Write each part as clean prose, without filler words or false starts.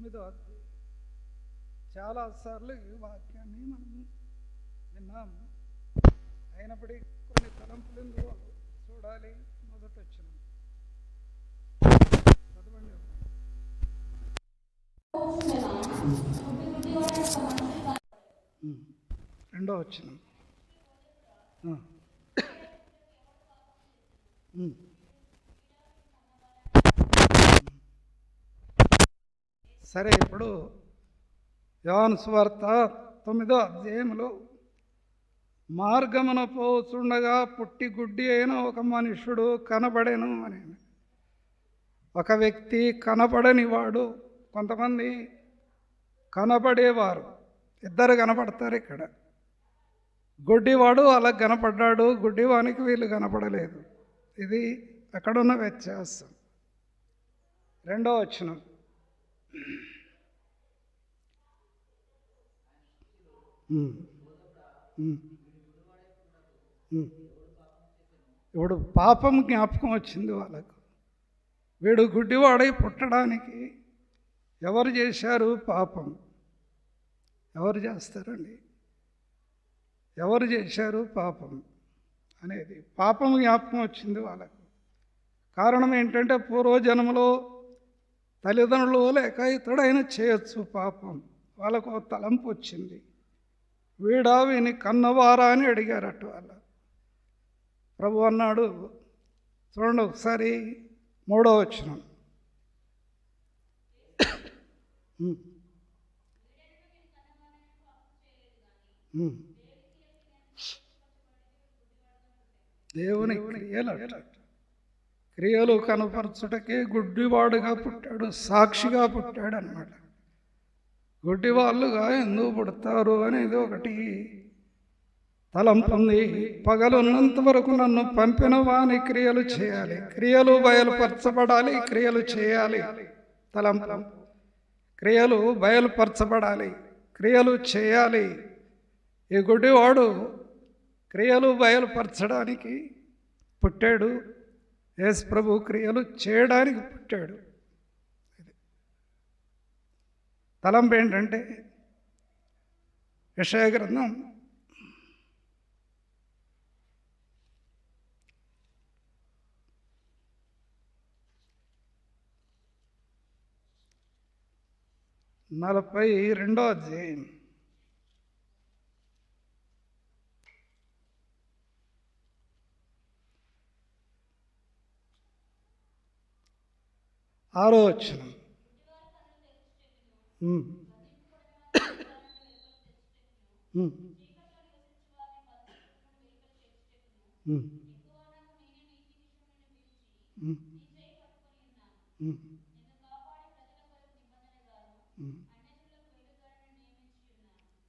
9వ అధ్యాయం. చాలాసార్లు ఈ వాక్యాన్ని మనం విన్నాము. అయినప్పటికీ కొన్ని తలంపులు చూడాలి. మొదట వచ్చిన చదవండి. 2వ వచనం. సరే, ఇప్పుడు యోహాను సువార్త 9వ అధ్యాయంలో మార్గమున పోతుండగా పుట్టి గుడ్డి అయిన ఒక మనుషుడు కనబడెను అని. ఒక వ్యక్తి కనబడని వాడు, కొంతమంది కనబడేవారు, ఇద్దరు కనపడతారు. ఇక్కడ గుడ్డివాడు అలా కనపడ్డాడు, గుడ్డివానికి వీళ్ళు కనపడలేదు. ఇది అక్కడున్న వ్యత్యాసం. 2వ వచనం. ఇప్పుడు పాపం జ్ఞాపకం వచ్చింది వాళ్ళకు. వీడు గుడ్డివాడై పుట్టడానికి ఎవరు చేశారు పాపం? ఎవరు చేస్తారండి? ఎవరు చేశారు పాపం అనేది పాపం జ్ఞాపకం వచ్చింది వాళ్ళకు. కారణం ఏంటంటే పూర్వజన్మలో తల్లిదండ్రులు లేక ఇతడైనా చేయొచ్చు పాపం. వాళ్ళకు తలంపు వచ్చింది. వీడా వీని కన్నవారా అని అడిగారట వాళ్ళు. ప్రభు అన్నాడు, చూడండి ఒకసారి 3వ వచనం. దేవుని క్రియలు కనపరచుటకే గుడ్డివాడుగా పుట్టాడు, సాక్షిగా పుట్టాడు అన్నమాట. గుడ్డి వాళ్ళుగా ఎందుకు పుడతారు అనేది ఒకటి తలంపు ఉంది. పగలున్నంత వరకు నన్ను పంపిన వాని క్రియలు చేయాలి, క్రియలు బయలుపరచబడాలి, క్రియలు చేయాలి. తలంపు, క్రియలు బయలుపరచబడాలి, క్రియలు చేయాలి. ఈ గుడ్డివాడు క్రియలు బయలుపరచడానికి పుట్టాడు. యేసు ప్రభు క్రియలు చేయడానికి పుట్టాడు. తలంపు ఏంటంటే యెషయా గ్రంథం 42వ అధ్యాయం 6వ వచనం.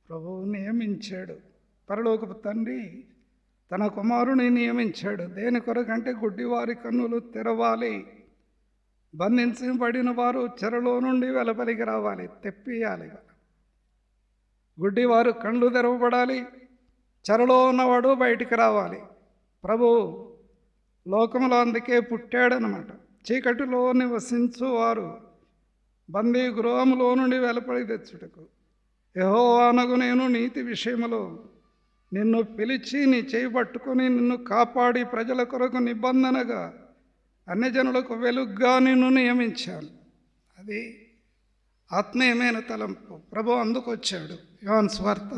ప్రభువు నియమించాడు. పరలోకపు తండ్రి తన కుమారుని నియమించాడు. దేని కొరకంటే గుడ్డివారి కన్నులు తెరవాలి, బంధించబడిన వారు చెరలో నుండి వెలుపలికి రావాలి, తెప్పియాలి. గుడ్డివారు కళ్ళు తెరవబడాలి, చెరలో ఉన్నవాడు బయటికి రావాలి. ప్రభు లోకంలో అందుకే పుట్టాడనమాట. చీకటిలో నివసించువారు బందీ గృహంలో నుండి వెలుపలికి తెచ్చుటకు. యెహోవానగు నేను నీతి విషయములో నిన్ను పిలిచి నీ చేయి పట్టుకొని నిన్ను కాపాడి ప్రజల కొరకు నిబంధనగా అన్యజనులకు వెలుగ్గా నిన్ను నియమించాను. అది ఆత్మీయమైన తలంపు. ప్రభు అందుకు వచ్చాడు. యోహాను సువార్త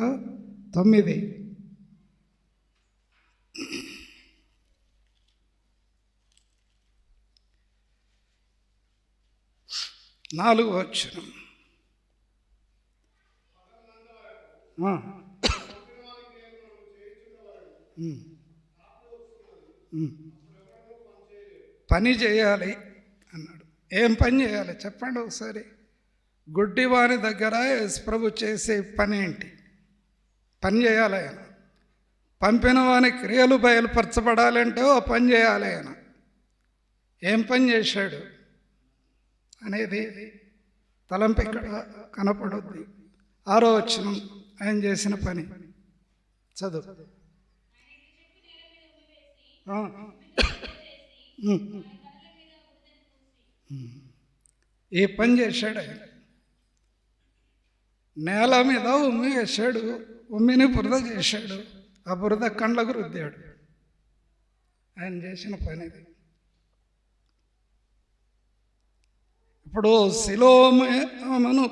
9. 4వ వచనం. పని చేయాలి అన్నాడు. ఏం పని చేయాలి చెప్పండి ఒకసారి. గుడ్డివాని దగ్గర యేసు ప్రభు చేసే పని ఏంటి? పని చేయాలి ఆయన. పంపిన వాని క్రియలు బయలుపరచబడాలంటే ఓ పని చేయాలి ఆయన. ఏం పని చేశాడు అనేది తలంపు ఇక్కడ కనపడుద్ది. 6వ వచనం ఆయన చేసిన పని చదువు. ఏ పని చేశాడు ఆయన? నేల మీద ఉమ్మి వేశాడు, ఉమ్మిని బురద చేశాడు, ఆ బురద కండ్లకు రుద్దాడు. ఆయన చేసిన పని ఇది. ఇప్పుడు సిలోమను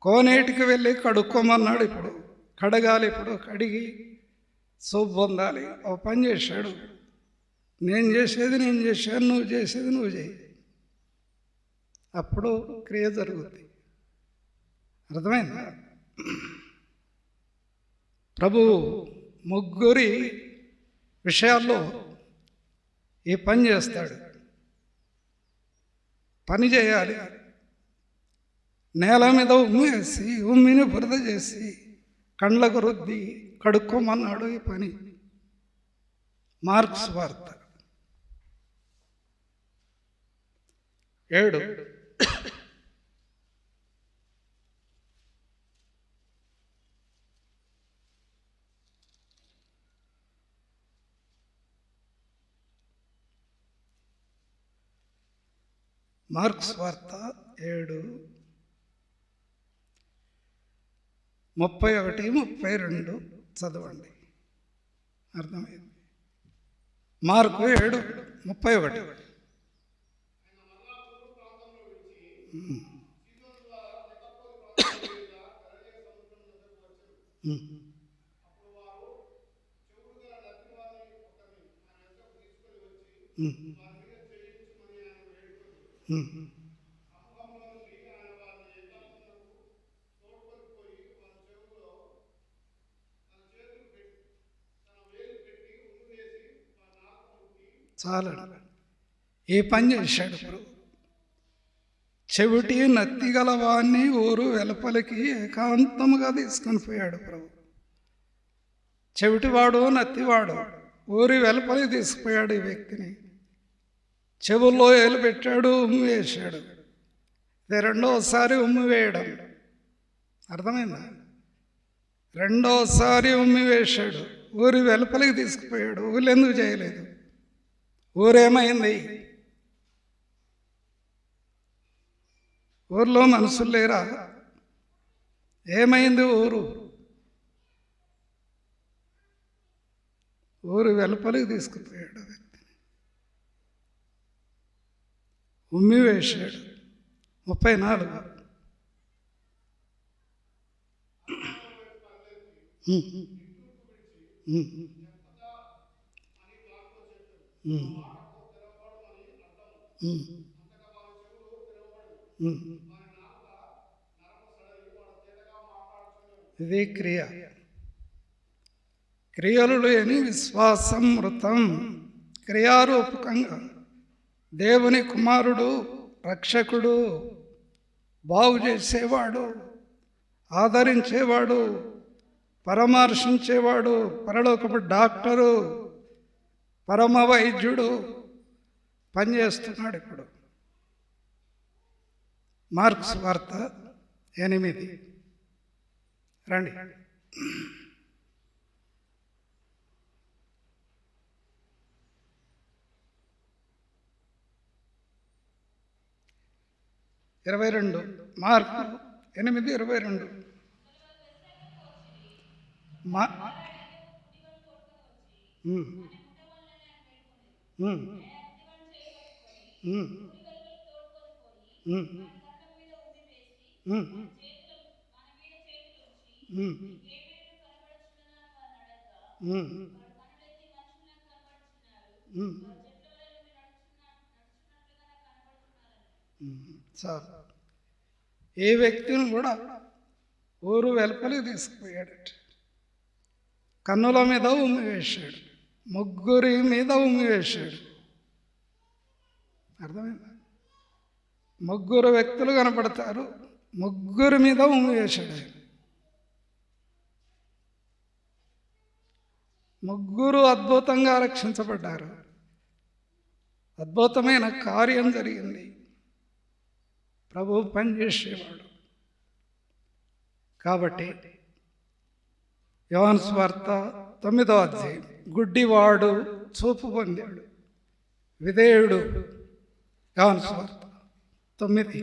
కోనేటికి వెళ్ళి కడుక్కోమన్నాడు. ఇప్పుడు కడగాలి, ఇప్పుడు కడిగి సోప్ పొందాలి. ఓ పని చేశాడు. నేను చేసేది నేను చేశాను, నువ్వు చేసేది నువ్వు చేయి, అప్పుడు క్రియ జరుగుతుంది. అర్థమైందా? ప్రభు ముగ్గురి విషయాల్లో ఈ పని చేస్తాడు. పని చేయాలి. నేల మీద ఉమ్మి వేసి ఉమ్మిని బురద చేసి కండ్లకు రుద్ది కడుక్కోమన్నాడు. ఈ పని మార్క్స్ వార్త 7. మార్క్స్ వార్త 7, 31, 32 చదవండి. అర్థమైంది. మార్కు 7, 31. చాలా ఏ పని చేశాడు ప్రభు. చెవిటి నత్తిగల వాణ్ణి ఊరు వెలుపలికి ఏకాంతముగా తీసుకొని పోయాడు ప్రభు. చెవిటివాడు నత్తివాడు ఊరి వెలుపలికి తీసుకుపోయాడు ఈ వ్యక్తిని. చెవుల్లో ఏలు పెట్టాడు, ఉమ్మి వేశాడు. ఇది రెండోసారి ఉమ్మి వేయడం. అర్థమైందా? రెండోసారి ఉమ్మి వేశాడు, ఊరి వెలుపలికి తీసుకుపోయాడు. ఊళ్ళు ఎందుకు చేయలేదు? ఊరేమైంది? ఊర్లో మనుషులు లేరా? ఏమైంది? ఊరు వెలుపలికి తీసుకుపోయాడు వ్యక్తిని, ఉమ్మి వేశాడు. 34. ఇది క్రియ. క్రియలు లేని విశ్వాసం మృతం. క్రియారూపకంగా దేవుని కుమారుడు, రక్షకుడు, బాగు చేసేవాడు, ఆదరించేవాడు, పరామర్శించేవాడు, పరలోకపు డాక్టరు, పరమ వైద్యుడు పనిచేస్తున్నాడు. ఇప్పుడు మార్క్స్ వార్త 8. రండి. మార్కు 8:22. ఏ వ్యక్తిని కూడా ఊరు వెలుపలికి తీసుకుపోయాడట. కన్నుల మీద ఉమ్మి వేశాడు, ముగ్గురి మీద ఉమ్మి వేశాడు. అర్థమైందా? ముగ్గురు వ్యక్తులు కనపడతారు, ముగ్గురి మీద ఉమ్మి వేశాడు ఆయన. ముగ్గురు అద్భుతంగా రక్షించబడ్డారు. అద్భుతమైన కార్యం జరిగింది. ప్రభు పనిచేసేవాడు. కాబట్టి యోహాను సువార్త 9వ అధ్యాయం, గుడ్డివాడు చూపు పొందాడు, విధేయుడు. యోహాను సువార్త 9.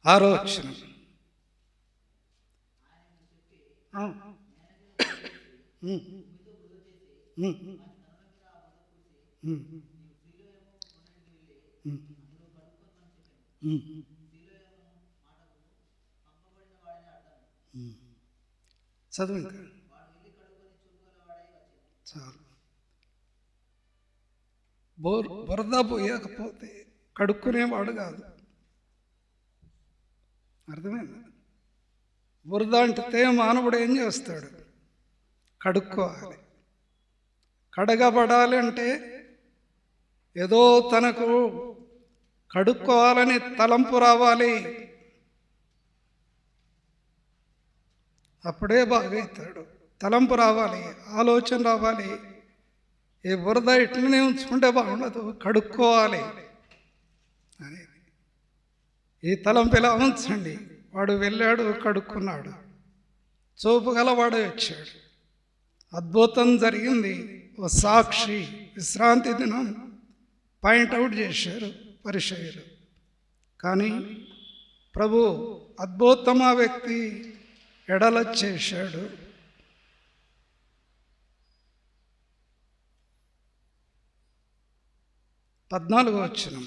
6వ వచనం. చదువు ఇంకా చాలు. బురద పోయకపోతే కడుక్కునేవాడు కాదు. అర్థమైంది? బురద అంటే మానవుడు ఏం చేస్తాడు? కడుక్కోవాలి. కడగబడాలి అంటే ఏదో తనకు కడుక్కోవాలని తలంపు రావాలి, అప్పుడే బాగవుతాడు. తలంపు రావాలి, ఆలోచన రావాలి. ఈ బురద ఇట్లనే ఉంచుకుంటే బాగుండదు, కడుక్కోవాలి అనేది. ఈ తలంపు ఇలా ఉంచండి. వాడు వెళ్ళాడు, కడుక్కున్నాడు, చూపు గలవాడు వచ్చాడు, అద్భుతం జరిగింది. ఓ సాక్షి విశ్రాంతి దినం పాయింట్అవుట్ చేశారు పరిచయులు. కానీ ప్రభు అద్భుతం ఆ వ్యక్తి ఎడల చేశాడు. పద్నాలుగో వచనం.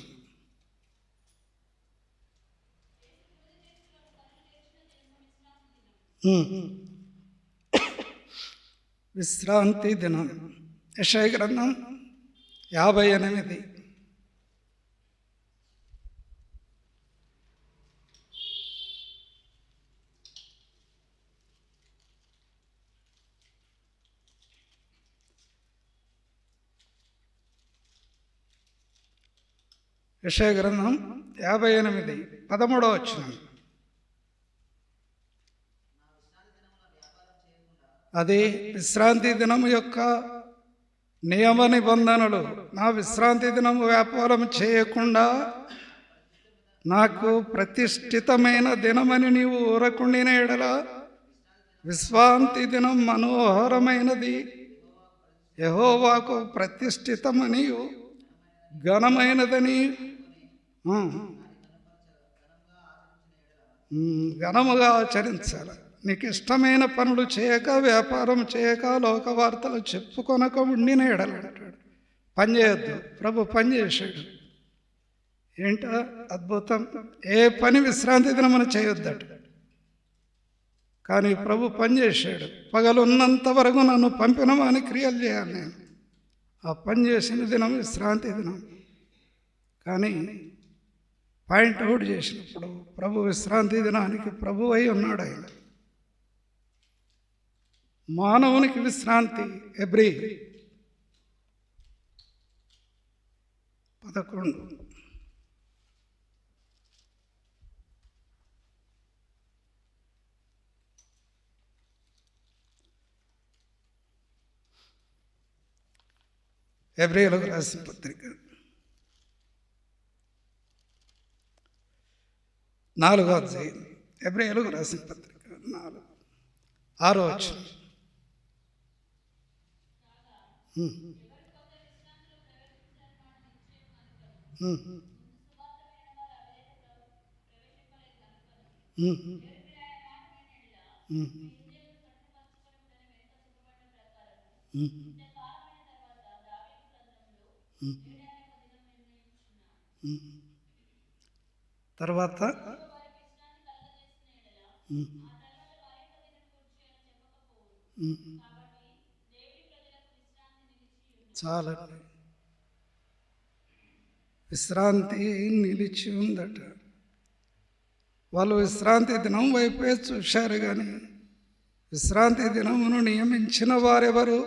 విశ్రాంతి దినం. యెషయా గ్రంథం 58. యెషయా గ్రంథం 58, 13వ వచనం. అది విశ్రాంతి దినము యొక్క నియమ నిబంధనలు. నా విశ్రాంతి దినము వ్యాపారం చేయకుండా నాకు ప్రతిష్ఠితమైన దినమని నీవు ఊరకుండిన ఎడల విశ్రాంతి దినం మనోహరమైనది, యెహోవాకు ప్రతిష్ఠితమని ఘనమైనదని ఘనముగా ఆచరించాలి. నీకు ఇష్టమైన పనులు చేయక, వ్యాపారం చేయక, లోకవార్తలు చెప్పుకొనక ఉండిన ఎడలంటాడు. పని చేయొద్దు. ప్రభు పని చేశాడు. ఏంట అద్భుతం! ఏ పని విశ్రాంతి దినమున చేయొద్దట. కానీ ప్రభు పని చేశాడు. పగలున్నంత వరకు నన్ను పంపిన వాని క్రియలు చేయాలి నేను. ఆ పని చేసిన దినం విశ్రాంతి దినం. కానీ పాయింట్అవుట్ చేసినప్పుడు ప్రభు విశ్రాంతి దినానికి ప్రభు అయి ఉన్నాడు. ఆయన మానవునికి విశ్రాంతి. హెబ్రీ 11. హెబ్రీయులకు రాసిన పత్రిక 4వ అధ్యాయం. హెబ్రీయులకు రాసిన పత్రిక 4, 6వ వచనం. తర్వాత చాలా విశ్రాంతి నిలిచి ఉందట. వాళ్ళు విశ్రాంతి దినం వైపే చూశారు, కానీ విశ్రాంతి దినమును నియమించిన వారెవరు?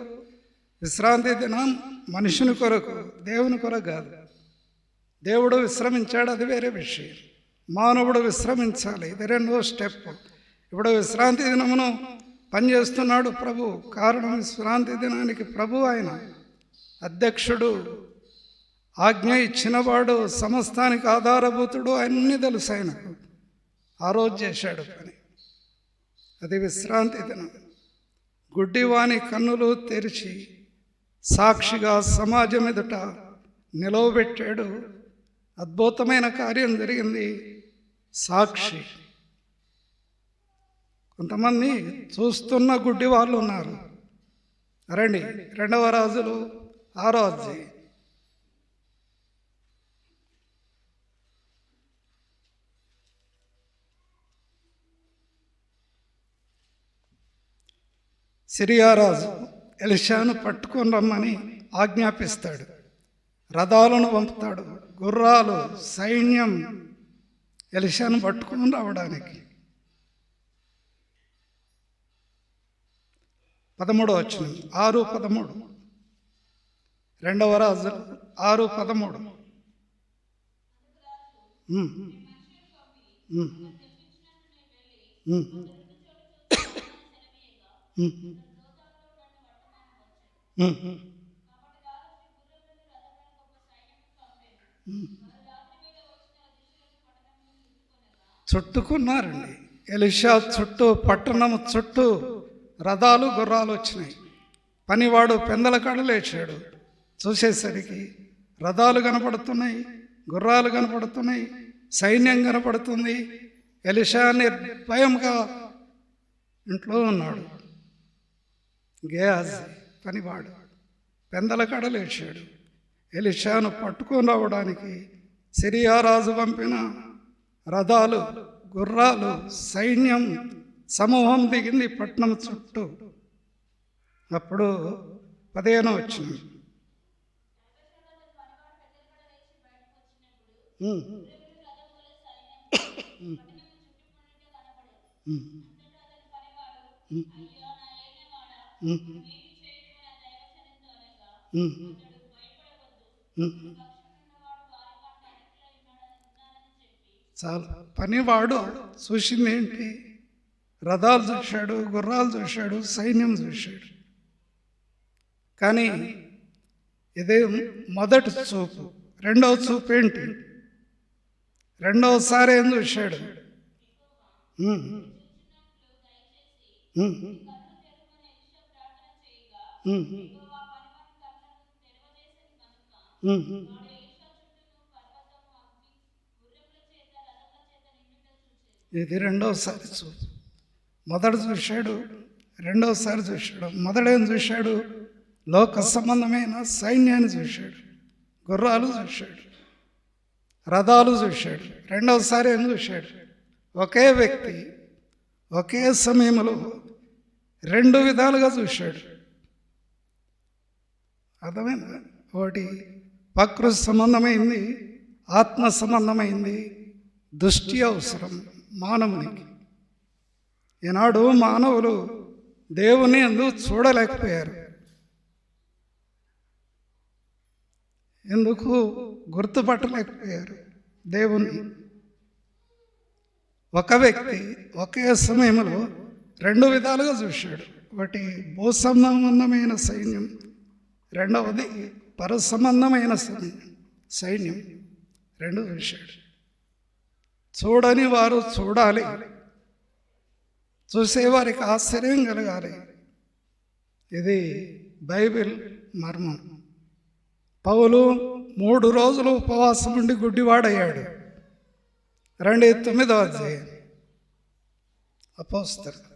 విశ్రాంతి దినం మనుషుని కొరకు, దేవుని కొరకు కాదు. దేవుడు విశ్రమించాడు, అది వేరే విషయం. మానవుడు విశ్రమించాలి, ఇది 2వ స్టెప్. ఇప్పుడు విశ్రాంతి దినమును పనిచేస్తున్నాడు ప్రభు. కారణం విశ్రాంతి దినానికి ప్రభు ఆయన అధ్యక్షుడు, ఆజ్ఞ ఇచ్చినవాడు, సమస్తానికి ఆధారభూతుడు. అన్నీ తెలుసు ఆయనకు. ఆ రోజు చేశాడు పని. అది విశ్రాంతి దినం. గుడ్డివాని కన్నులు తెరిచి సాక్షిగా సమాజం ఎదుట నిలవబెట్టాడు. అద్భుతమైన కార్యం జరిగింది. సాక్షి. కొంతమంది చూస్తున్న గుడ్డి వాళ్ళు ఉన్నారు. రండి 2వ రాజులు 6వ అధ్యాయం. సిరియా రాజు ఎలీషాను పట్టుకొని రమ్మని ఆజ్ఞాపిస్తాడు. రథాలను పంపుతాడు, గుర్రాలు, సైన్యం ఎలీషాను పట్టుకొని రావడానికి. 13వ వచనం 6:13. 2వ రాజులు 6:13. చుట్టుకున్నారండి. ఎలీషా చుట్టూ, పట్టణం చుట్టూ రథాలు, గుర్రాలు వచ్చినాయి. పనివాడు పెందల కాడ లేచాడు. చూసేసరికి రథాలు కనపడుతున్నాయి, గుర్రాలు కనపడుతున్నాయి, సైన్యం కనపడుతుంది. ఎలీషా నిర్భయంగా ఇంట్లో ఉన్నాడు. గేహాజీ పనివాడు పెందల కాడ లేచాడు. ఎలీషాను పట్టుకొని రావడానికి సిరియా రాజు పంపిన రథాలు, గుర్రాలు, సైన్యం సమూహం దిగింది పట్టణం చుట్టూ. అప్పుడు 15వ వచనం. చాలా పనివాడు చూసింది ఏంటి? రథాలు చూశాడు, గుర్రాలు చూశాడు, సైన్యం చూశాడు. కానీ ఇదే మొదటి చూపు. 2వ చూపు ఏంటి? 2వసారి ఏం చూశాడు? ఇది 2వసారి చూపు. మొదట చూశాడు, 2వసారి చూశాడు. మొదటేం చూశాడు? లోక సంబంధమైన సైన్యాన్ని చూశాడు, గుర్రాలు చూశాడు, రథాలు చూశాడు. 2వసారి ఏం చూశాడు? ఒకే వ్యక్తి ఒకే సమయంలో 2 విధాలుగా చూశాడు. అర్థమైందా? ఒకటి ప్రకృతి సంబంధమైంది, ఆత్మ సంబంధమైంది. దృష్టి అవసరం మానవునికి. ఈనాడు మానవులు దేవుని ఎందుకు చూడలేకపోయారు? ఎందుకు గుర్తుపట్టలేకపోయారు దేవుణ్ణి? ఒక వ్యక్తి ఒకే సమయంలో 2 విధాలుగా చూశాడు. ఒకటి భూ సంబంధమైన సైన్యం, 2వది పర సంబంధమైన సైన్యం. 2 చూశాడు. చూడని వారు చూడాలి, చూసేవారికి ఆశ్చర్యం కలగాలి. ఇది బైబిల్ మర్మం. పౌలు 3 రోజులు ఉపవాసం ఉండి గుడ్డివాడయ్యాడు. 9వ అధ్యాయం అపోస్తలులు.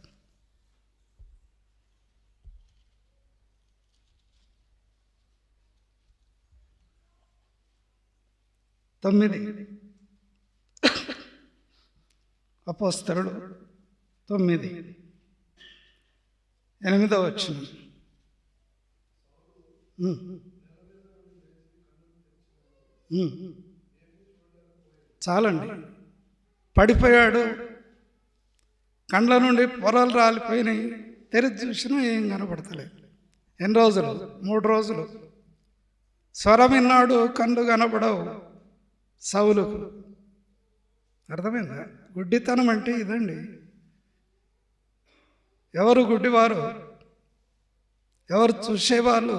అపోస్తలులు 9, 8వ వచనం. చాలండి. పడిపోయాడు, కండ్ల నుండి పొరలు రాలిపోయినాయి. తెరిచి చూసినా ఏం కనపడతలేదు. ఎన్ని రోజులు? 3 రోజులు. స్వరం విన్నాడు, కళ్ళు కనపడవు సౌలుకు. అర్థమైందా? గుడ్డితనం అంటే ఇదండి. ఎవరు గుడ్డివారు? ఎవరు చూసేవాళ్ళు?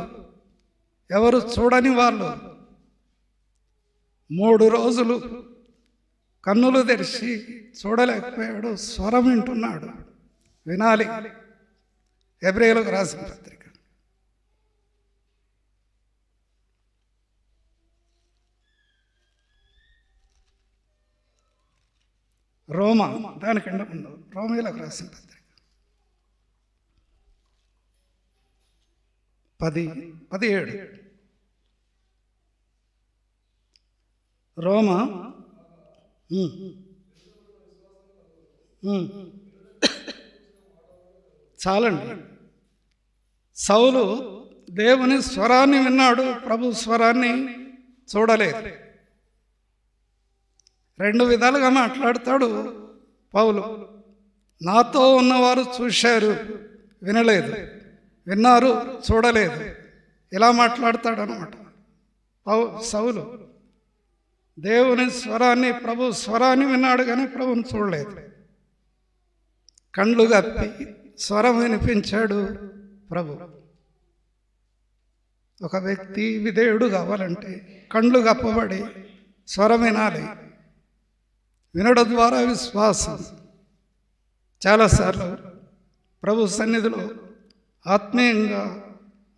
ఎవరు చూడని వాళ్ళు? 3 రోజులు కన్నులు తెరిచి చూడలేకపోయాడు, స్వరం వింటున్నాడు. వినాలి. హెబ్రీయులకు రాసిన పత్రిక. రోమా, దానికంటే ముందు రోమీలకు రాసిన పత్రిక 17. రోమా చాలండి. సౌలు దేవుని స్వరాన్ని విన్నాడు, ప్రభు స్వరాన్ని చూడలేదు. 2 విధాలుగా మాట్లాడతాడు పౌలు. నాతో ఉన్నవారు చూశారు, వినలేదు, విన్నారు, చూడలేదు, ఇలా మాట్లాడతాడు అన్నమాట సౌలు. దేవుని స్వరాన్ని, ప్రభు స్వరాన్ని విన్నాడు కానీ ప్రభుని చూడలేదు. కళ్ళు కప్పి స్వరం వినిపించాడు ప్రభు. ఒక వ్యక్తి విధేయుడు కావాలంటే కళ్ళు కప్పబడి స్వరం వినాలి. వినడం ద్వారా విశ్వాసం. చాలాసార్లు ప్రభు సన్నిధిలో ఆత్మీయంగా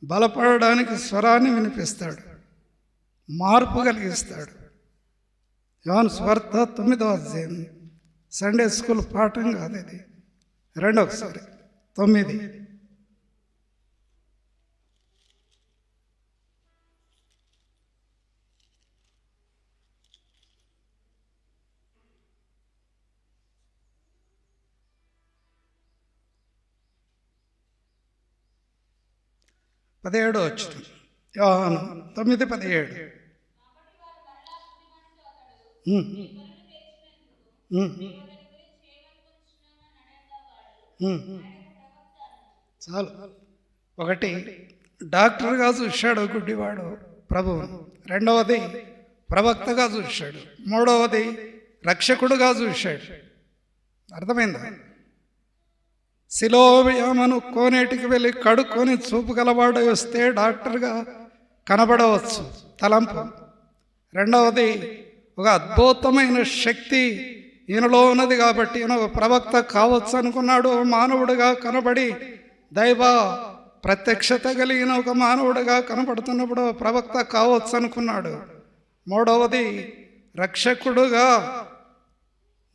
బలపడడానికి స్వరాన్ని వినిపిస్తాడు, మార్పు కలిగిస్తాడు. యోహాను సువార్త 9వ అధ్యాయం, సండే స్కూల్ పాఠం కాదు ఇది, రెండోసారి 9. పదిహేడో వచ్చిన యోహాను 9:17. చాలు. ఒకటి డాక్టర్గా చూశాడు గుడ్డివాడు ప్రభువును, రెండవది ప్రవక్తగా చూశాడు, మూడవది రక్షకుడుగా చూశాడు. అర్థమైందా? సిలోయమను కోనేటికి వెళ్ళి కడుక్కొని చూపు గలవాడు వస్తే డాక్టర్గా కనబడవచ్చు, తలంపు. రెండవది ఒక అద్భుతమైన శక్తి ఈయనలో ఉన్నది కాబట్టి ఈయన ఒక ప్రవక్త కావచ్చు అనుకున్నాడు. మానవుడిగా కనబడి దైవ ప్రత్యక్షత కలిగిన ఒక మానవుడిగా కనబడుతున్నప్పుడు ప్రవక్త కావచ్చు అనుకున్నాడు. మూడవది రక్షకుడుగా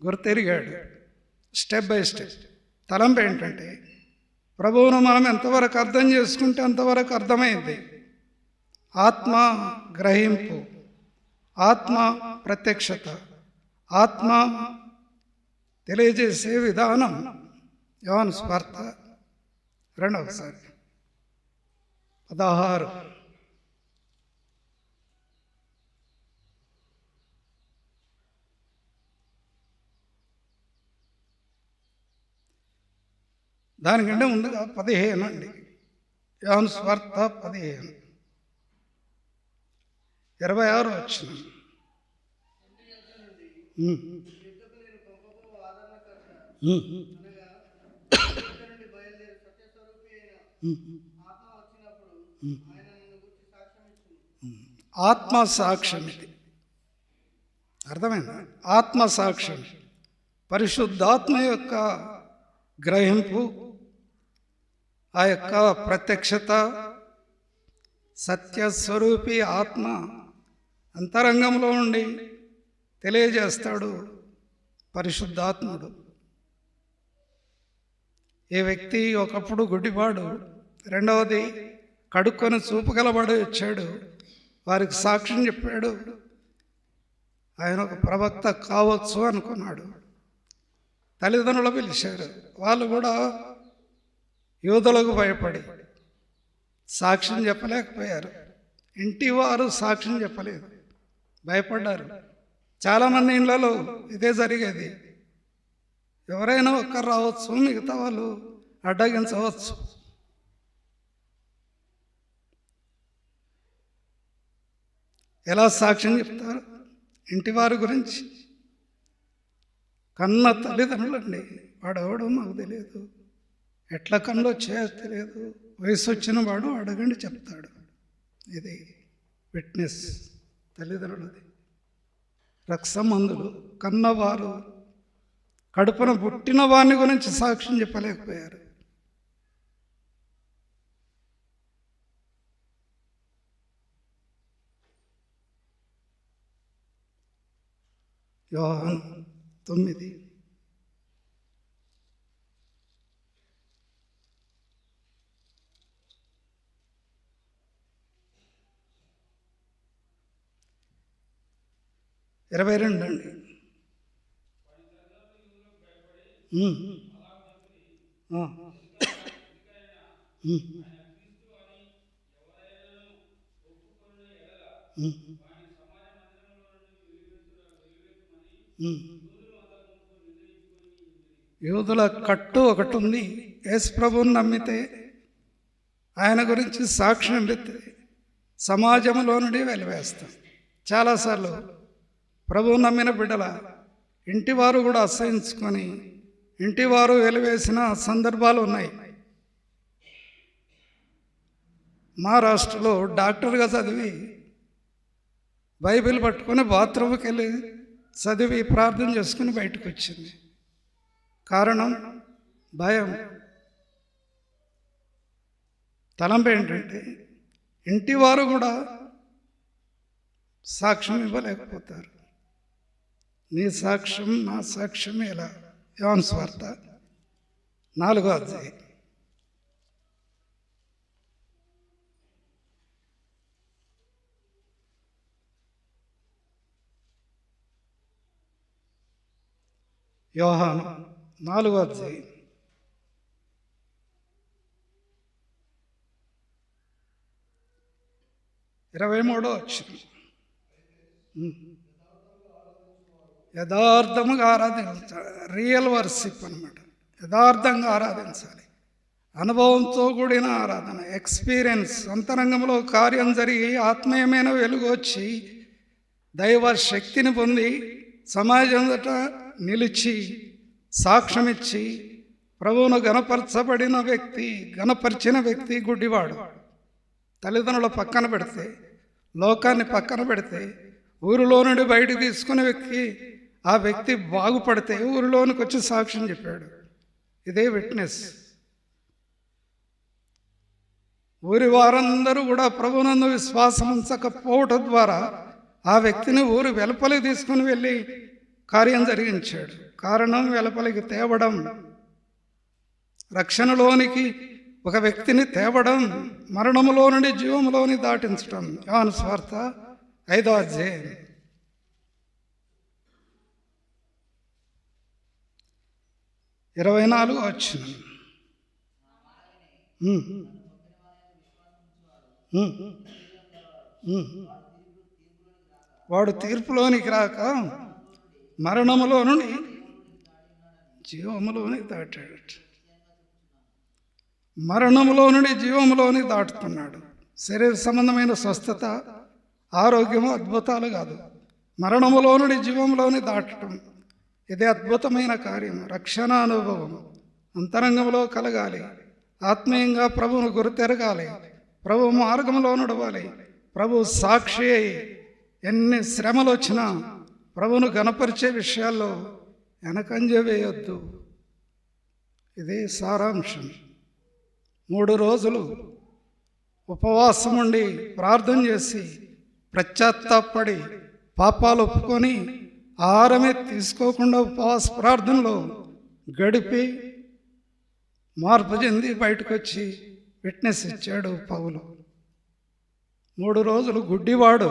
గుర్తెరిగాడు. Step by step. తలంపు ఏంటంటే ప్రభువును మనం ఎంతవరకు అర్థం చేసుకుంటే అంతవరకు అర్థమైంది. ఆత్మ గ్రహింపు, ఆత్మ ప్రత్యక్షత, ఆత్మ తెలియజేసే విధానం. యోహాను సువార్త 2 16. దానికంటే ముందుగా 15 అండి. యోహాను సువార్త 15, 26 వచ్చిన. ఆత్మ సాక్ష్యం. ఇది అర్థమైందా? ఆత్మ సాక్ష్యం, పరిశుద్ధాత్మ యొక్క గ్రహింపు, ఆ యొక్క ప్రత్యక్షత, సత్యస్వరూపి ఆత్మ అంతరంగంలో ఉండి తెలియజేస్తాడు పరిశుద్ధాత్ముడు. ఏ వ్యక్తి ఒకప్పుడు గుడ్డివాడు, రెండవది కడుక్కొని చూపగలవాడు వచ్చాడు, వారికి సాక్ష్యం చెప్పాడు. ఆయన ఒక ప్రవక్త కావచ్చు అనుకున్నాడు. తల్లిదండ్రులు పిలిచారు, వాళ్ళు కూడా యూదులకు భయపడి సాక్ష్యం చెప్పలేకపోయారు. ఇంటి వారు సాక్ష్యం చెప్పలేదు, భయపడ్డారు. చాలామంది ఇళ్లలో ఇదే జరిగేది. ఎవరైనా ఒక్కరు రావచ్చు, మిగతా వాళ్ళు అడ్డగించవచ్చు. ఎలా సాక్ష్యం చెప్తారు ఇంటి వారి గురించి? కన్న తల్లిదండ్రులండి, వాడెవడో మాకు తెలియదు, ఎట్లా కన్నులో తెలియదు, వయసు వచ్చిన వాడు అడగండి చెప్తాడు. ఇది విట్నెస్ తల్లిదండ్రులది. రక్తమందులు కన్నవారు కడుపున పుట్టిన వారిని గురించి సాక్ష్యం చెప్పలేకపోయారు. యోహాను 9. 22 అండి. యూదుల కట్టు ఒకటి ఉంది. యేసు ప్రభువుని నమ్మితే, ఆయన గురించి సాక్ష్యం ఎత్తి సమాజంలో నుండి వెలివేస్తాం. చాలాసార్లు ప్రభువు నమ్మిన బిడ్డల ఇంటివారు కూడా అసహించుకొని ఇంటివారు వెలివేసిన సందర్భాలు ఉన్నాయి. మహారాష్ట్రలో డాక్టర్గా చదివి బైబిల్ పట్టుకొని బాత్రూమ్కి వెళ్ళి చదివి ప్రార్థన చేసుకుని బయటకు వచ్చింది. కారణం భయం. తలంపు ఏంటంటే ఇంటివారు కూడా సాక్ష్యం ఇవ్వలేకపోతారు. నీ సాక్ష్యం నా సాక్ష్యం ఎలా? యోహాను సువార్త 4వ అధ్యాయం. యోహాను 4వ అధ్యాయం 23వ వచనం. యథార్థముగా ఆరాధించాలి. రియల్ వర్షిప్ అన్నమాట. యథార్థంగా ఆరాధించాలి. అనుభవంతో కూడిన ఆరాధన, ఎక్స్పీరియన్స్. అంతరంగంలో కార్యం జరిగి ఆత్మీయమైన వెలుగు వచ్చి దైవ శక్తిని పొంది సమాజం నిలిచి సాక్ష్యమిచ్చి ప్రభువును గణపరిచిన వ్యక్తి గుడ్డివాడు. తల్లిదండ్రుల పక్కన పెడితే, లోకాన్ని పక్కన పెడితే, ఊరిలో నుండి బయటికి తీసుకునే వ్యక్తి, ఆ వ్యక్తి బాగుపడితే ఊరిలోనికి వచ్చి సాక్ష్యం చెప్పాడు. ఇదే విట్నెస్. ఊరి వారందరూ కూడా ప్రభువునందు విశ్వాసం ఉంచకపోవటం ద్వారా ఆ వ్యక్తిని ఊరి వెలుపలికి తీసుకుని వెళ్ళి కార్యం జరిగించాడు. కారణం వెలుపలికి తేవడం, రక్షణలోనికి ఒక వ్యక్తిని తేవడం, మరణములో నుండి జీవములోని దాటించడం. యోహాను సువార్త 5వ అధ్యాయం 24వ వచనం. వాడు తీర్పులోనికి రాక మరణములో నుండి జీవములోనికి దాటాడు. మరణములో నుండి జీవములోని దాటుతున్నాడు. శరీర సంబంధమైన స్వస్థత, ఆరోగ్యము, అద్భుతాలు కాదు, మరణములో నుండి జీవంలోని దాటడం. ఇదే అద్భుతమైన కార్యం. రక్షణ అనుభవం అంతరంగంలో కలగాలి. ఆత్మీయంగా ప్రభువును గుర్తెరగాలి. ప్రభు మార్గంలో నడవాలి. ప్రభు సాక్షి అయి ఎన్ని శ్రమలు వచ్చినా ప్రభువును గణపరిచే విషయాల్లో వెనకంజ వేయొద్దు. ఇదే సారాంశం. 3 రోజులు ఉపవాసం ఉండి ప్రార్థన చేసి పశ్చాత్తాపడి పాపాలు ఒప్పుకొని ఆహారమే తీసుకోకుండా ఉపవాస ప్రార్థనలో గడిపి మార్పు చెంది బయటకు వచ్చి విట్నెస్ ఇచ్చాడు పౌలు. 3 రోజులు గుడ్డివాడు,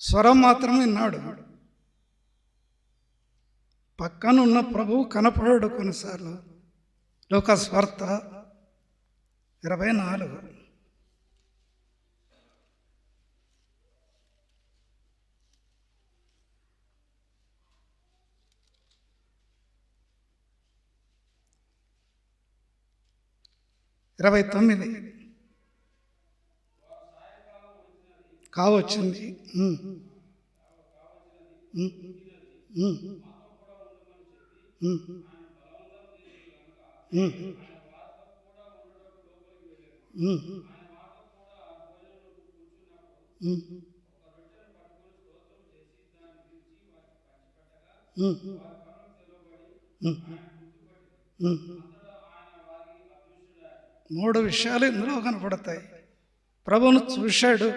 స్వరం మాత్రం విన్నాడు. పక్కనున్న ప్రభువు కనపడాడు కొన్నిసార్లు. లూకాసు వార్త 24. కావచ్చింది. మూడు విషయాలు ఇందులో కనపడతాయి. ప్రభువును చూశాడు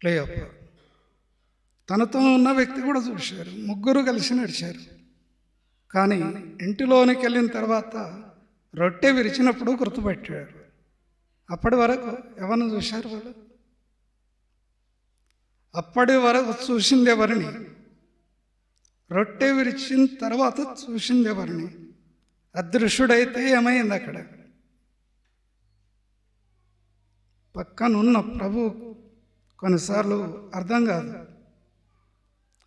క్లియోప, తనతో ఉన్న వ్యక్తి కూడా చూశారు, ముగ్గురు కలిసి నడిచారు. కానీ ఇంటిలోనికి వెళ్ళిన తర్వాత రొట్టె విరిచినప్పుడు గుర్తుపెట్టారు. అప్పటి వరకు ఎవరిని చూశారు వాళ్ళు? అప్పటి వరకు చూసింది ఎవరిని? రొట్టె విరిచిన తర్వాత చూసింది ఎవరిని? అదృశ్యుడైతే ఏమైంది అక్కడ? పక్కనున్న ప్రభు కొన్నిసార్లు అర్థం కాదు.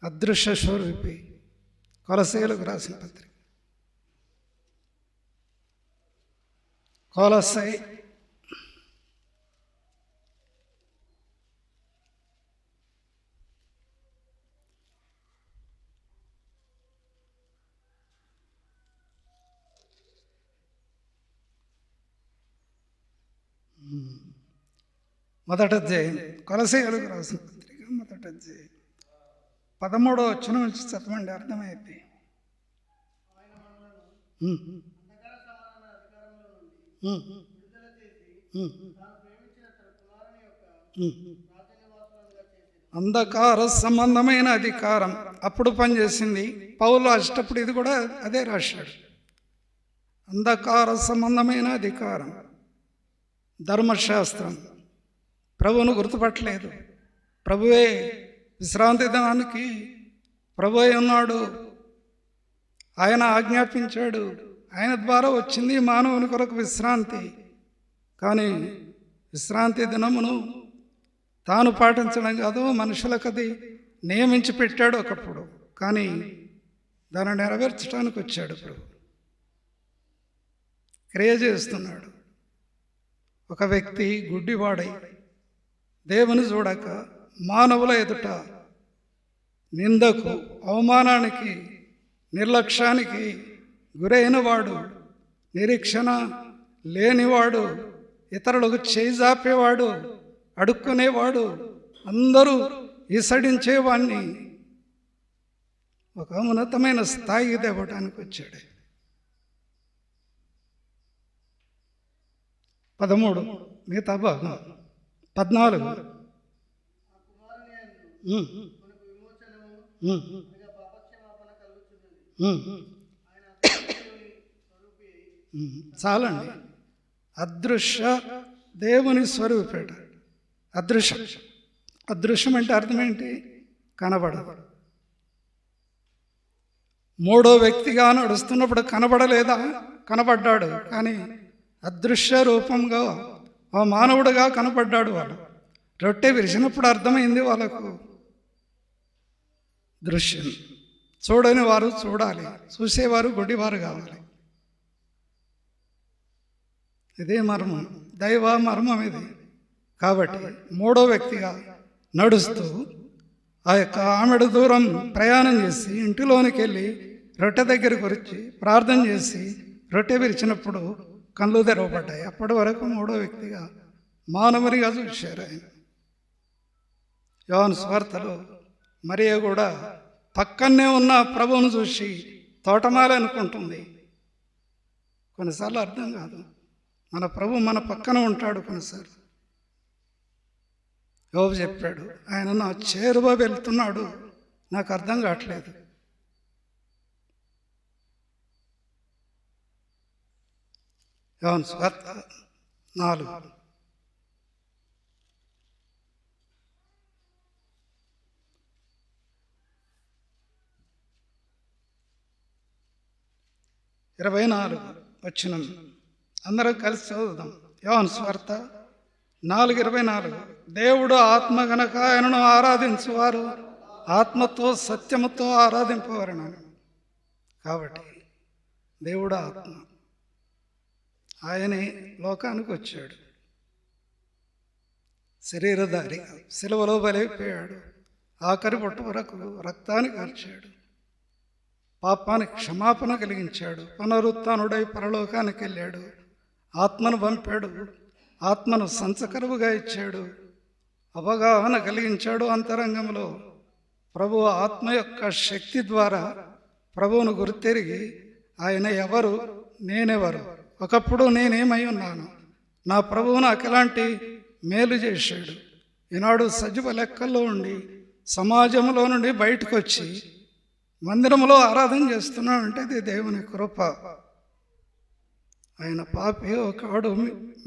అదృశ్య స్వరూపి. కొలస్సీయులకు రాసిన పత్రిక కొలస్సై 1వ అధ్యాయం, కొలస్సీయులకు రాసిన పత్రిక 1వ అధ్యాయం 13వ వచనం నుంచి చదవండి, అర్థమైంది. అంధకార సంబంధమైన అధికారం అప్పుడు పనిచేసింది. పౌలు రాసేటప్పుడు ఇది కూడా అదే రాశాడు. అంధకార సంబంధమైన అధికారం, ధర్మశాస్త్రం. ప్రభువును గుర్తుపట్టలేదు. ప్రభువే విశ్రాంతి దినానికి ప్రభువే ఉన్నాడు. ఆయన ఆజ్ఞాపించాడు. ఆయన ద్వారా వచ్చింది మానవుని కొరకు విశ్రాంతి. కానీ విశ్రాంతి దినమును తాను పాటించడం కాదు, మనుషులకు అది నియమించి పెట్టాడు ఒకప్పుడు. కానీ దాన్ని నెరవేర్చడానికి వచ్చాడు ప్రభు. క్రియ చేస్తున్నాడు. ఒక వ్యక్తి గుడ్డివాడై దేవుని చూడక మానవుల ఎదుట నిందకు, అవమానానికి, నిర్లక్ష్యానికి గురైన వాడు, నిరీక్షణ లేనివాడు, ఇతరులకు చేజాపేవాడు, అడుక్కునేవాడు, అందరూ ఈసడించేవాణ్ణి ఒక ఉన్నతమైన స్థాయికి తేవడానికి వచ్చాడు. 13 మిగతా భాగం 14. చాలండి. అదృశ్య దేవుని స్వరూపేట. అదృశ్యం అంటే అర్థం ఏంటి? కనబడదు. మూడో వ్యక్తిగా నడుస్తున్నప్పుడు కనబడలేదా? కనబడ్డాడు. కానీ అదృశ్య రూపంగా ఆ మానవుడుగా కనపడ్డాడు. వాళ్ళు రొట్టె విరిచినప్పుడు అర్థమైంది వాళ్ళకు. దృశ్యం చూడని వారు చూడాలి, చూసేవారు గుడ్డివారు కావాలి. ఇదే మర్మం, దైవ మర్మం ఇది. కాబట్టి మూడో వ్యక్తిగా నడుస్తూ ఆ యొక్క ఆమెడు దూరం ప్రయాణం చేసి ఇంటిలోనికి వెళ్ళి రొట్టె దగ్గరికి వచ్చి ప్రార్థన చేసి రొట్టె విరిచినప్పుడు కళ్ళు తెరవబడ్డాయి. అప్పటి వరకు మూడో వ్యక్తిగా మానవునిగా చూశారు ఆయన. యోహాను సువార్తలో మరియ కూడా పక్కనే ఉన్న ప్రభువును చూసి తోటమాలి అనుకుంటుంది. కొన్నిసార్లు అర్థం కాదు. మన ప్రభు మన పక్కన ఉంటాడు. కొన్నిసార్లు యోబు చెప్పాడు, ఆయన నా చేరువ వెళ్తున్నాడు, నాకు అర్థం కావట్లేదు. యోహాను సువార్త 4. వచనం అందరం కలిసి చదువుదాం. యోహాను సువార్త 4:24. దేవుడు ఆత్మ గనక ఆయనను ఆరాధించువారు ఆత్మతో సత్యముతో ఆరాధింపవరను. కాబట్టి దేవుడు ఆత్మ. ఆయనే లోకానికి వచ్చాడు, శరీరధారి, సిలువలో బలైపోయాడు, ఆఖరి పొట్టు వరకు రక్తాన్ని కార్చాడు, పాపానికి క్షమాపణ కలిగించాడు, పునరుత్థానుడై పరలోకానికి వెళ్ళాడు, ఆత్మను పంపాడు, ఆత్మను సంచకరువుగా ఇచ్చాడు, అవగాహన కలిగించాడు. అంతరంగంలో ప్రభు ఆత్మ యొక్క శక్తి ద్వారా ప్రభువును గుర్తెరిగి ఆయన ఎవరు, నేనెవరు, ఒకప్పుడు నేనేమై ఉన్నాను, నా ప్రభువు నాకు ఎలాంటి మేలు చేశాడు. ఈనాడు సజీవ లెక్కల్లో ఉండి సమాజంలో నుండి బయటకు వచ్చి మందిరంలో ఆరాధన చేస్తున్నాడంటే ఇది దేవుని కృప. ఆయన పాపి ఒకడు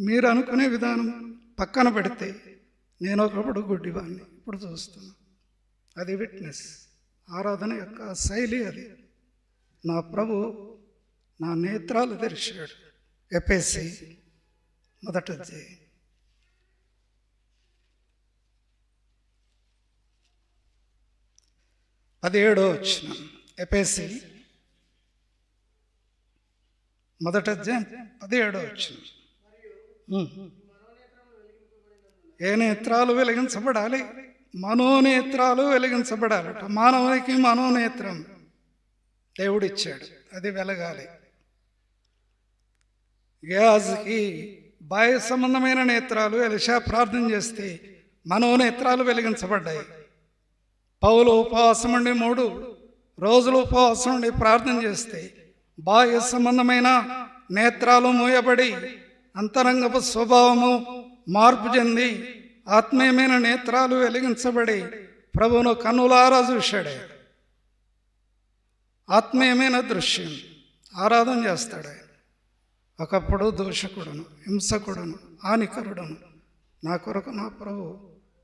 మీరు అనుకునే విధానం పక్కన పెడితే నేను ఒకప్పుడు గుడ్డివాడిని, ఇప్పుడు చూస్తున్నాను. అది విట్నెస్. ఆరాధన యొక్క శైలి అది. నా ప్రభు నా నేత్రాలు తెరిచాడు. ఎఫెసీ 1వ అధ్యాయం 17వ వచనం. ఎఫెసీ 1వ అధ్యాయం 17వ వచనం. ఏ నేత్రాలు వెలిగించబడాలి? మనోనేత్రాలు వెలిగించబడాలట. మానవునికి మనోనేత్రం దేవుడిచ్చాడు, అది వెలగాలి. గేహాజీకి బాహ్య సంబంధమైన నేత్రాలు ఎలీషా ప్రార్థన చేస్తే మనోనేత్రాలు వెలిగించబడ్డాయి. పౌలు ఉపవాసం ఉండి 3 రోజులు ఉపవాసం ఉండి ప్రార్థన చేస్తే బాహ్య సంబంధమైన నేత్రాలు మూయబడి అంతరంగపు స్వభావము మార్పు చెంది ఆత్మీయమైన నేత్రాలు వెలిగించబడి ప్రభువును కన్నులారా చూశాడు. ఆత్మీయమైన దృశ్యం ఆరాధన చేస్తాడు. ఒకప్పుడు దూషకుడును, హింసకుడును, హానికరుడును నా కొరకు నా ప్రభు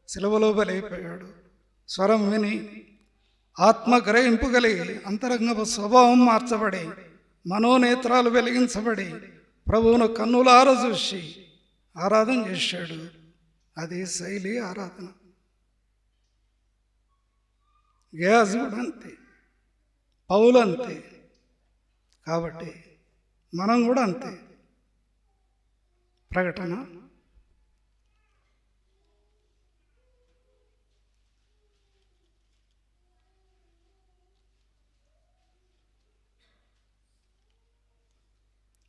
సిలువలో బలైపోయాడు. స్వరం విని ఆత్మ గ్రహింపు కలిగి అంతరంగపు స్వభావం మార్చబడి మనోనేత్రాలు వెలిగించబడి ప్రభువును కన్నులారా చూసి ఆరాధన చేశాడు. అది శైలి ఆరాధన. గేహాజీ కూడా అంతే, పౌలు అంతే. కాబట్టి మనం కూడా అంతే. ప్రకటన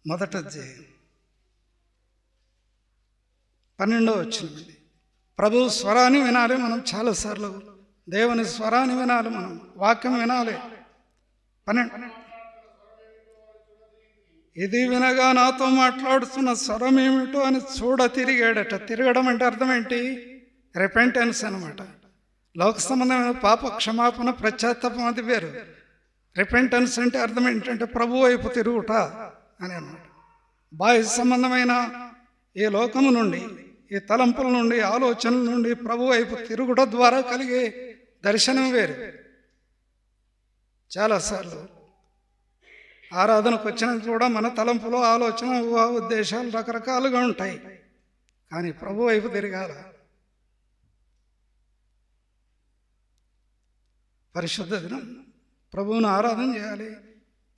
1వ అధ్యాయం 12వ వచనం. ప్రభు స్వరాన్ని వినాలి మనం. చాలాసార్లు దేవుని స్వరాన్ని వినాలి మనం, వాక్యం వినాలి. 12 ఇది వినగా నాతో మాట్లాడుతున్న స్వరం ఏమిటో అని చూడ తిరిగాడట. తిరగడం అంటే అర్థం ఏంటి? రిపెంటెన్స్ అనమాట. లోక సంబంధమైన పాప క్షమాపణ, పశ్చాత్తాపం అది వేరు. రిపెంటెన్స్ అంటే అర్థం ఏంటంటే ప్రభు వైపు తిరుగుట అని అన్నమాట. బాహ్య సంబంధమైన ఈ లోకము నుండి, ఈ తలంపుల నుండి, ఆలోచనల నుండి ప్రభు వైపు తిరుగుట ద్వారా కలిగే దర్శనం వేరు. చాలాసార్లు ఆరాధనకు వచ్చినాక కూడా మన తలంపులో ఆలోచన, ఉద్దేశాలు రకరకాలుగా ఉంటాయి. కానీ ప్రభు వైపు తిరగాల. పరిశుద్ధ దినం ప్రభువును ఆరాధన చేయాలి.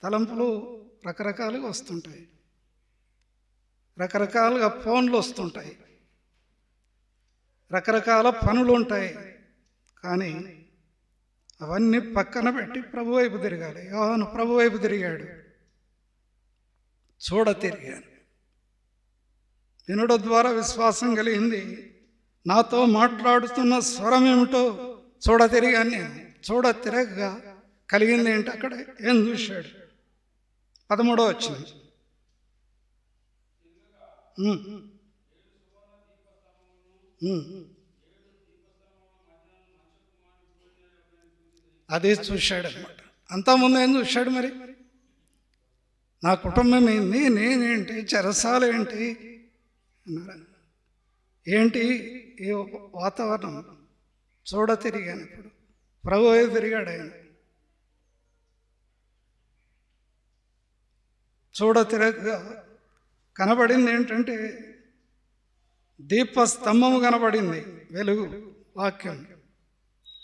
తలంపులు రకరకాలుగా వస్తుంటాయి, రకరకాలుగా ఫోన్లు వస్తుంటాయి, రకరకాల పనులు ఉంటాయి. కానీ అవన్నీ పక్కన పెట్టి ప్రభు వైపు తిరగాలి. యోహాను ప్రభు వైపు తిరిగాడు, చూడ తిరిగాను. వినుడ ద్వారా విశ్వాసం కలిగింది. నాతో మాట్లాడుతున్న స్వరం ఏమిటో చూడ తిరిగాను నేను. చూడ తిరగగా కలిగింది ఏంటి? అక్కడ ఏం చూశాడు? 13వ వచనం. అదే చూశాడు అనమాట. అంతకుముందు ఏం చూశాడు మరి? నా కుటుంబం ఏంటి, నేనేంటి, చెరసాల ఏంటి అన్నాడు. ఏంటి ఈ వాతావరణం? చూడ తిరిగాను. ఇప్పుడు ప్రభు తిరిగాడు ఆయన. చూడ తిరగగా కనబడింది ఏంటంటే దీపస్తంభము కనబడింది, వెలుగు, వాక్యం.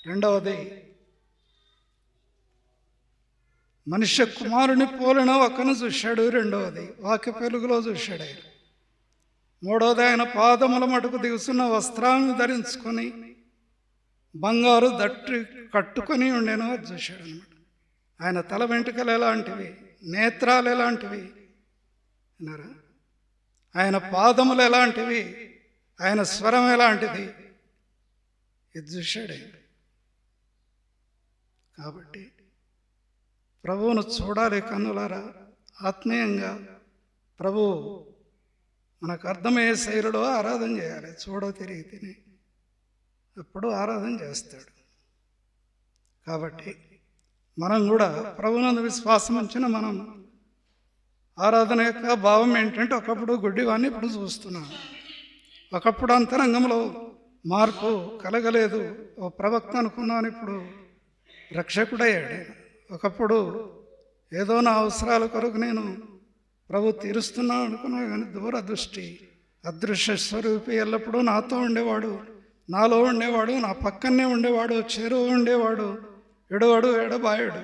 రెండవది మనుష్య కుమారుని పోలిన ఒకను చూశాడు. రెండవది వాక్య వెలుగులో చూశాడు ఆయన. మూడవది ఆయన పాదముల మటుకు దిగుతున్న వస్త్రాన్ని ధరించుకొని బంగారు దట్టు కట్టుకొని ఉండేను అది చూశాడు అనమాట. ఆయన తల వెంట్రుకలు ఎలాంటివి, నేత్రాలు ఎలాంటివి అన్నారా? ఆయన పాదములు ఎలాంటివి, ఆయన స్వరం ఎలాంటిది, ఇది చూశాడు. కాబట్టి ప్రభువును చూడాలి కన్నులారా, ఆత్మీయంగా. ప్రభు మనకు అర్థమయ్యే శైలిలో ఆరాధన చేయాలి. చూడ తిరిగి తిని ఎప్పుడు ఆరాధన చేస్తాడు. కాబట్టి మనం కూడా ప్రభువునందు విశ్వాసం ఉంచిన మనం ఆరాధన యొక్క భావం ఏంటంటే, ఒకప్పుడు గుడ్డివాన్ని ఇప్పుడు చూస్తున్నాం. ఒకప్పుడు అంతరంగంలో మార్పు కలగలేదు. ఓ ప్రవక్త అనుకున్నాను, ఇప్పుడు రక్షకుడయ్యాడు. ఒకప్పుడు ఏదో నా అవసరాల కొరకు నేను ప్రభు తీరుస్తున్నాను అనుకున్నాను, కానీ దూరదృష్టి, అదృశ్య స్వరూపి ఎల్లప్పుడూ నాతో ఉండేవాడు, నాలో ఉండేవాడు, నా పక్కనే ఉండేవాడు, చేరువ ఉండేవాడు, ఎడవాడు ఎడబాయడు,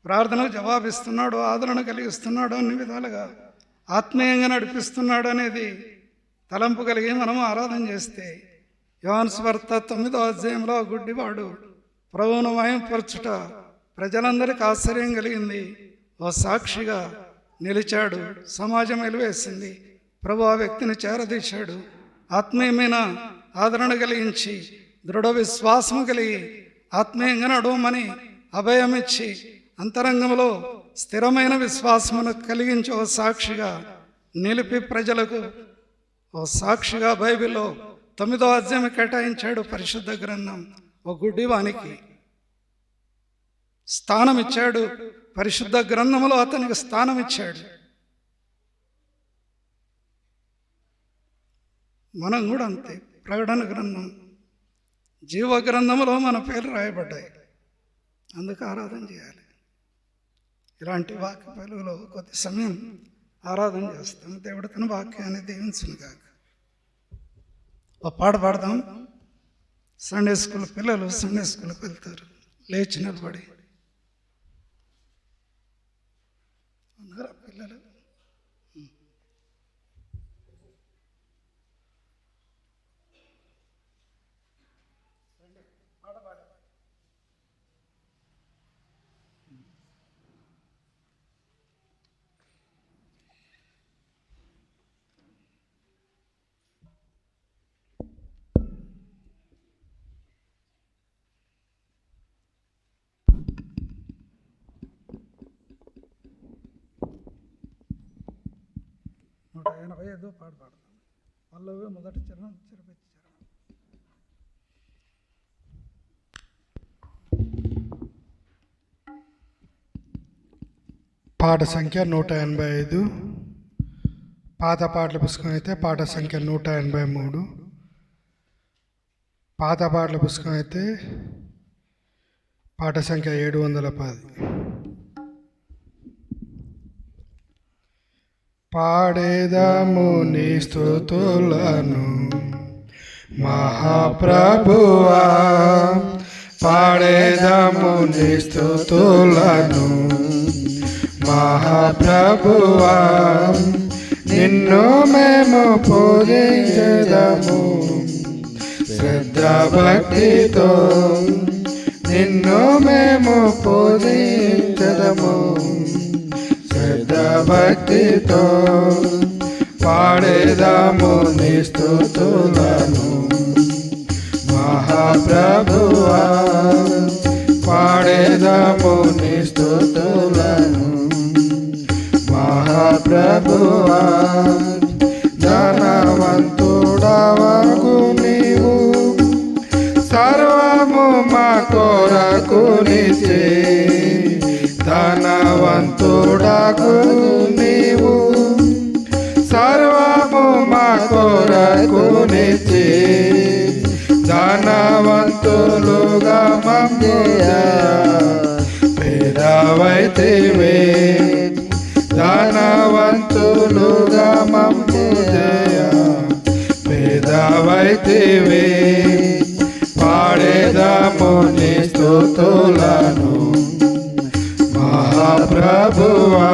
ప్రార్థనకు జవాబిస్తున్నాడు, ఆదరణ కలిగిస్తున్నాడు, అన్ని విధాలుగా ఆత్మీయంగా నడిపిస్తున్నాడు అనేది తలంపు కలిగి మనం ఆరాధన చేస్తే, యోహాను సువార్త 9వ అధ్యాయంలో గుడ్డివాడు ప్రభువును మహిమపరచుట ప్రజలందరికీ ఆశ్చర్యం కలిగింది. ఓ సాక్షిగా నిలిచాడు, సమాజం వెలివేసింది. ప్రభు ఆ వ్యక్తిని చేరదీశాడు, ఆత్మీయమైన ఆదరణ కలిగించి, దృఢ విశ్వాసం కలిగి ఆత్మీయంగా నడవమని అభయమిచ్చి, అంతరంగంలో స్థిరమైన విశ్వాసమును కలిగించి ఓ సాక్షిగా నిలిపి ప్రజలకు ఓ సాక్షిగా బైబిల్లో 9వ అధ్యాయం కేటాయించాడు పరిశుద్ధ గ్రంథం. ఓ గుడ్డివానికి స్థానం ఇచ్చాడు, పరిశుద్ధ గ్రంథంలో అతనికి స్థానం ఇచ్చాడు. మనం కూడా అంతే. ప్రకటన గ్రంథం, జీవ గ్రంథంలో మన పేరు రాయబడ్డాయి, అందుకు ఆరాధన చేయాలి. ఇలాంటి వాక్య వెలుగులో కొద్ది సమయం ఆరాధన చేస్తాం. దేవుడు తన వాక్యాన్ని దీవించును గాక. ఒక పాట పాడదాం. సండే స్కూల్ పిల్లలు సండే స్కూల్కి వెళ్తారు, లేచి నిలబడి పిల్లలు ఏదో పాట పాడతాం. పల్లవి మొదటి చరణం, చిరపెచ్చి చరణం. పాట సంఖ్య 185. పాత పాటల పుస్తకం అయితే పాట సంఖ్య 183. పాత పాటల పుస్తకం అయితే పాట సంఖ్య 710. పాడేదాము నీ స్తుతులను మహాప్రభువా, పాడేదాము నీ స్తుతులను మహాప్రభువా, నిన్ను మేము పూజించెదము శ్రద్ధ భక్తితో, నిన్ను మేము పూజించెదము శ్రద్ధ భక్తితో, పాడేదాము నీ స్తుతులను మహాప్రభువా, పాడేదాము నీ స్తుతులను మహాప్రభువా. ధనవంతుడవగు నీవు సర్వము మా కొరకు నిచ్చే, ధనవంతుడగు నీవు సర్వము మా కొరకు నిచ్చే, ధనవంతులుగా మమ్మల్ని పేదవైతివే, ధనవంతులుగా మమ్మల్ని పేదవైతివే, పాడేదాము నీ స్తుతులను మహాప్రభువా,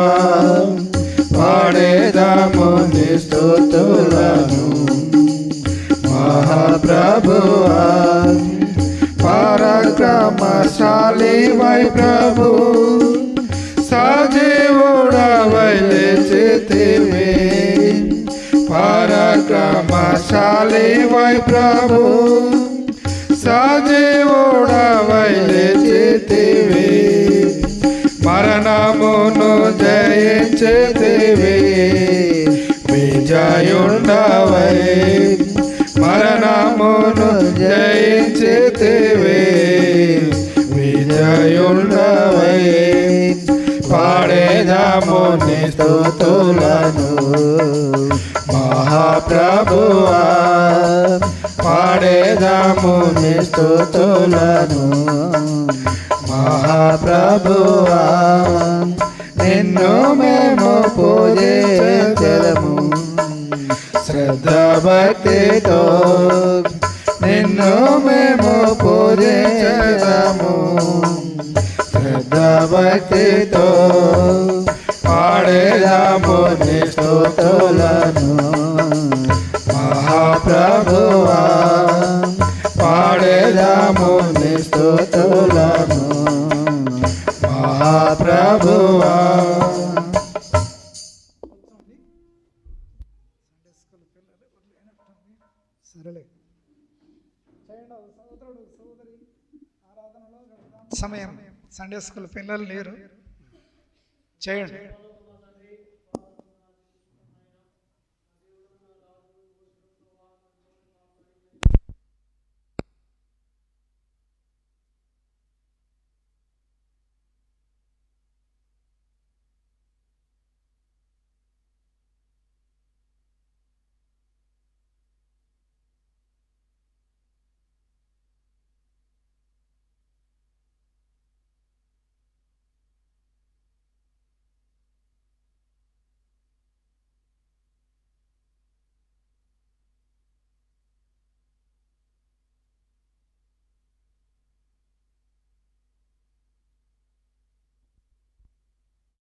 పాడేదాము నీ స్తుతులను మహాప్రభువా. పరాక్రమశాలి వై ప్రభు, సజీవుడవై లేచితివి, పరాక్రమశాలి వై ప్రభు, సజీవుడవై లేచితివి, మరణమును జయించితివి, విజయుండవై, మరణమును జయించితివి, విజయుండవై, పాడేదాము నీ స్తుతులను మహాప్రభువా, పాడేదాము నీ స్తుతులను మహాప్రభువా నిన్ను మేము పూజించెదము శ్రద్ధ భక్తితో నిన్ను మేము పూజించెదము శ్రద్ధ భక్తితో పాడేదాము నీ స్తుతులను మహాప్రభువా పాడేదాము నీ స్తుతులను మహాప్రభువా. సరేలే సమయం సండే స్కూల్ పిల్లలు లేరు చేయండి.